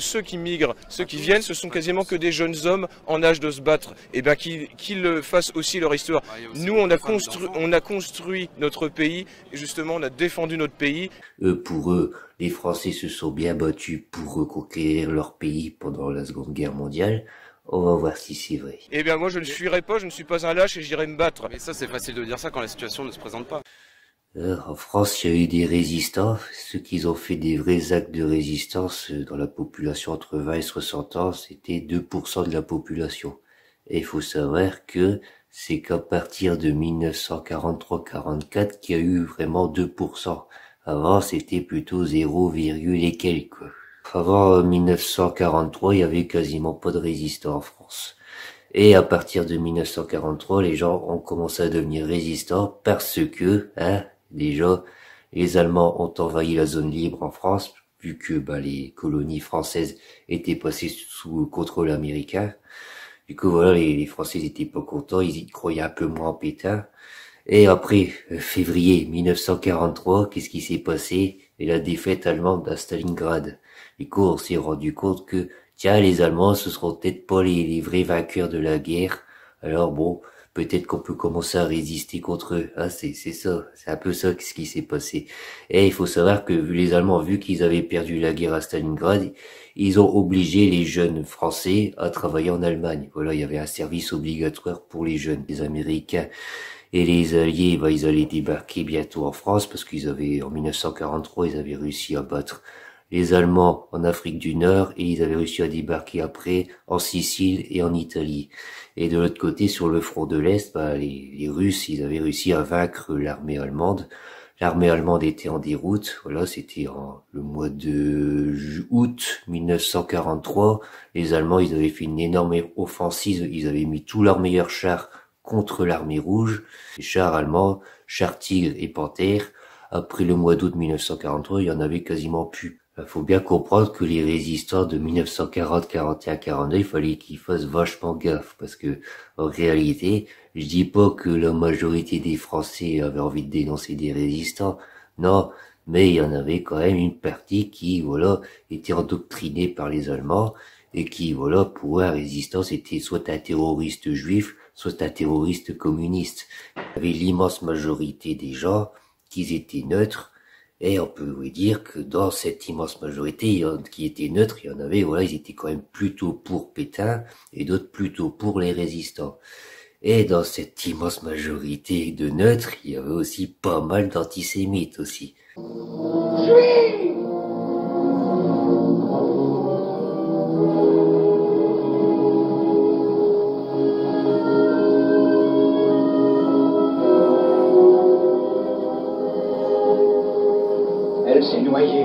Ceux qui migrent, ceux qui viennent, ce sont quasiment que des jeunes hommes en âge de se battre. Et bien qu'ils fassent aussi leur histoire. Nous, on a construit notre pays, et justement, on a défendu notre pays. Pour eux, les Français se sont bien battus pour reconquérir leur pays pendant la Seconde Guerre mondiale. On va voir si c'est vrai. Eh bien, moi, je ne fuirai pas, je ne suis pas un lâche et j'irai me battre. Mais ça, c'est facile de dire ça quand la situation ne se présente pas. En France, il y a eu des résistants, ceux qui ont fait des vrais actes de résistance dans la population entre 20 et 60 ans, c'était 2% de la population. Et il faut savoir que c'est qu'à partir de 1943-44 qu'il y a eu vraiment 2%. Avant, c'était plutôt 0, et quelques. Avant 1943, il y avait quasiment pas de résistants en France. Et à partir de 1943, les gens ont commencé à devenir résistants parce que, déjà, les Allemands ont envahi la zone libre en France, vu que les colonies françaises étaient passées sous contrôle américain. Du coup, voilà, les Français n'étaient pas contents, ils y croyaient un peu moins en Pétain. Et après, février 1943, qu'est-ce qui s'est passé? Et la défaite allemande à Stalingrad. Du coup, on s'est rendu compte que, tiens, les Allemands, ce seront peut-être pas les vrais vainqueurs de la guerre. Alors bon, peut-être qu'on peut commencer à résister contre eux. C'est ça. C'est un peu ça ce qui s'est passé. Et il faut savoir que les Allemands, vu qu'ils avaient perdu la guerre à Stalingrad, ils ont obligé les jeunes Français à travailler en Allemagne. Voilà, il y avait un service obligatoire pour les jeunes. Les Américains et les Alliés, ils allaient débarquer bientôt en France parce en 1943, ils avaient réussi à battre les Allemands en Afrique du Nord et ils avaient réussi à débarquer après en Sicile et en Italie. Et de l'autre côté, sur le front de l'Est, les Russes, ils avaient réussi à vaincre l'armée allemande. L'armée allemande était en déroute. Voilà, c'était le mois de août 1943. Les Allemands, ils avaient fait une énorme offensive. Ils avaient mis tous leurs meilleurs chars contre l'armée rouge. Les chars allemands, chars Tigre et Panthère. Après le mois d'août 1943, il y en avait quasiment plus. Il faut bien comprendre que les résistants de 1940, 41, 42, il fallait qu'ils fassent vachement gaffe parce que, en réalité, je dis pas que la majorité des Français avaient envie de dénoncer des résistants. Non, mais il y en avait quand même une partie qui, était endoctrinée par les Allemands et qui, pour un résistant, c'était soit un terroriste juif, soit un terroriste communiste. Il y avait l'immense majorité des gens qui étaient neutres. Et on peut vous dire que dans cette immense majorité qui était neutre, il y en avait, ils étaient quand même plutôt pour Pétain et d'autres plutôt pour les résistants. Et dans cette immense majorité de neutres, il y avait aussi pas mal d'antisémites aussi. Elle s'est noyée.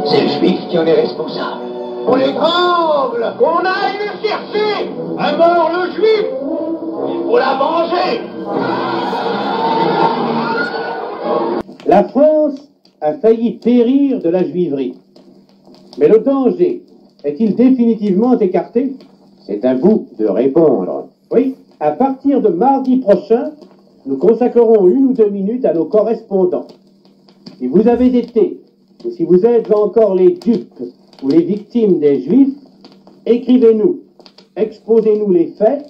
C'est le juif qui en est responsable. On l'étrangle! Qu'on aille le chercher! À mort le juif! Il faut la venger! La France a failli périr de la juiverie. Mais le danger est-il définitivement écarté? C'est à vous de répondre. Oui, à partir de mardi prochain, nous consacrerons 1 ou 2 minutes à nos correspondants. Si vous avez été, ou si vous êtes encore les dupes ou les victimes des Juifs, écrivez-nous, exposez-nous les faits,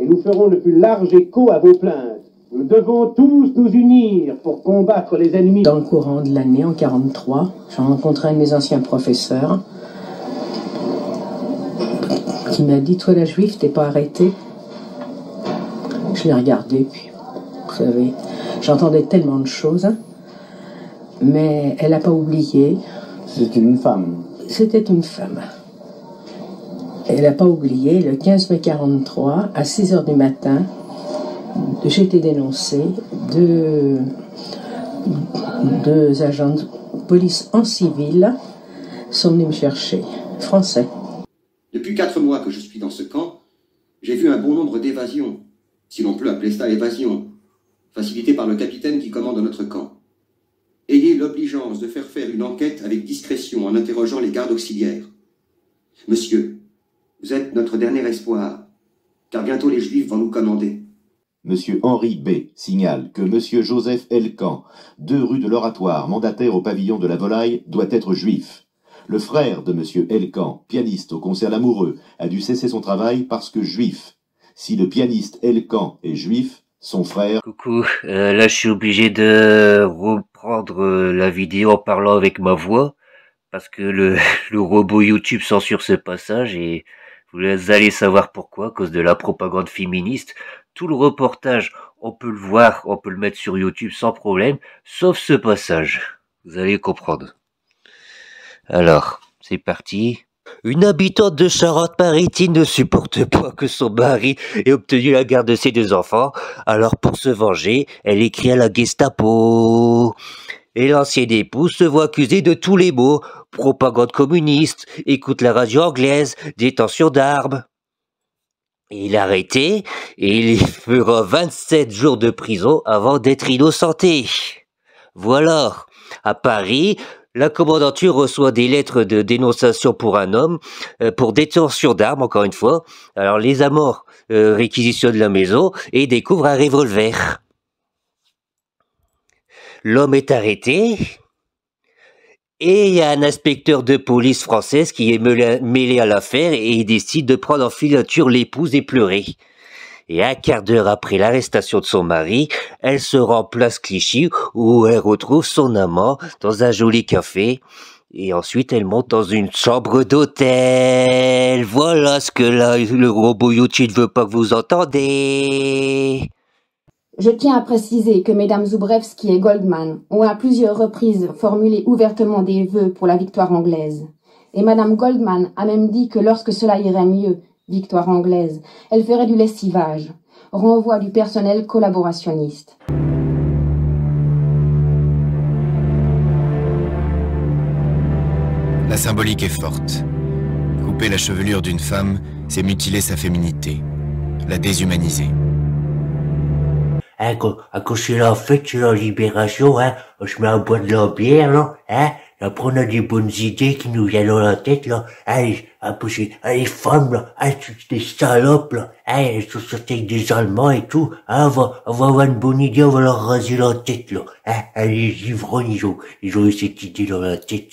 et nous ferons le plus large écho à vos plaintes. Nous devons tous nous unir pour combattre les ennemis. Dans le courant de l'année, en 43, j'ai rencontré un de mes anciens professeurs qui m'a dit « Toi, la juive, t'es pas arrêtée ?» Je l'ai regardé, puis, vous savez, j'entendais tellement de choses. Mais elle n'a pas oublié. C'est une femme. C'était une femme. Elle n'a pas oublié, le 15 mai 43, à 6 heures du matin, j'ai été dénoncée. Deux agents de police en civil sont venus me chercher, français. Depuis 4 mois que je suis dans ce camp, j'ai vu un bon nombre d'évasions, si l'on peut appeler ça évasion, facilitées par le capitaine qui commande notre camp. Ayez l'obligeance de faire une enquête avec discrétion en interrogeant les gardes auxiliaires. Monsieur, vous êtes notre dernier espoir, car bientôt les Juifs vont nous commander. Monsieur Henri B. signale que Monsieur Joseph Elkan, 2 rue de l'Oratoire, mandataire au pavillon de la Volaille, doit être juif. Le frère de monsieur Elkan, pianiste au concert L'Amoureux, a dû cesser son travail parce que juif. Si le pianiste Elkan est juif, son frère... Coucou, là je suis obligé de reprendre la vidéo en parlant avec ma voix, parce que le robot YouTube censure ce passage et vous allez savoir pourquoi, à cause de la propagande féministe. Tout le reportage, on peut le voir, on peut le mettre sur YouTube sans problème, sauf ce passage. Vous allez comprendre. Alors, c'est parti. Une habitante de Charente-Maritime ne supporte pas que son mari ait obtenu la garde de ses 2 enfants. Alors, pour se venger, elle écrit à la Gestapo. Et l'ancien époux se voit accusé de tous les maux. Propagande communiste, écoute la radio anglaise, détention d'armes. Il est arrêté et il fera 27 jours de prison avant d'être innocenté. Voilà. À Paris, la commandanture reçoit des lettres de dénonciation pour un homme, pour détention d'armes, encore une fois. Alors les amants réquisitionnent la maison et découvrent un revolver. L'homme est arrêté et il y a un inspecteur de police française qui est mêlé à l'affaire et il décide de prendre en filature l'épouse et pleurer. Et un quart d'heure après l'arrestation de son mari, elle se rend place Clichy où elle retrouve son amant dans un joli café. Et ensuite, elle monte dans une chambre d'hôtel. Voilà ce que là, le robot YouTube ne veut pas que vous entendez. Je tiens à préciser que Mesdames Zubrewski et Goldman ont à plusieurs reprises formulé ouvertement des vœux pour la victoire anglaise. Et Madame Goldman a même dit que lorsque cela irait mieux, victoire anglaise, elle ferait du lessivage, renvoi du personnel collaborationniste. La symbolique est forte. Couper la chevelure d'une femme, c'est mutiler sa féminité, la déshumaniser. Hein, quand c'est la fête, c'est la libération, hein, on se met à boire de la bière, là, hein, après on a des bonnes idées qui nous viennent dans la tête, là, hein, les femmes, là, hein, c'est des salopes, là, hein, elles sont sorties avec des Allemands et tout, hein, on va avoir une bonne idée, on va leur raser la tête, là, hein, les ivrognes, ils ont eu cette idée dans la tête.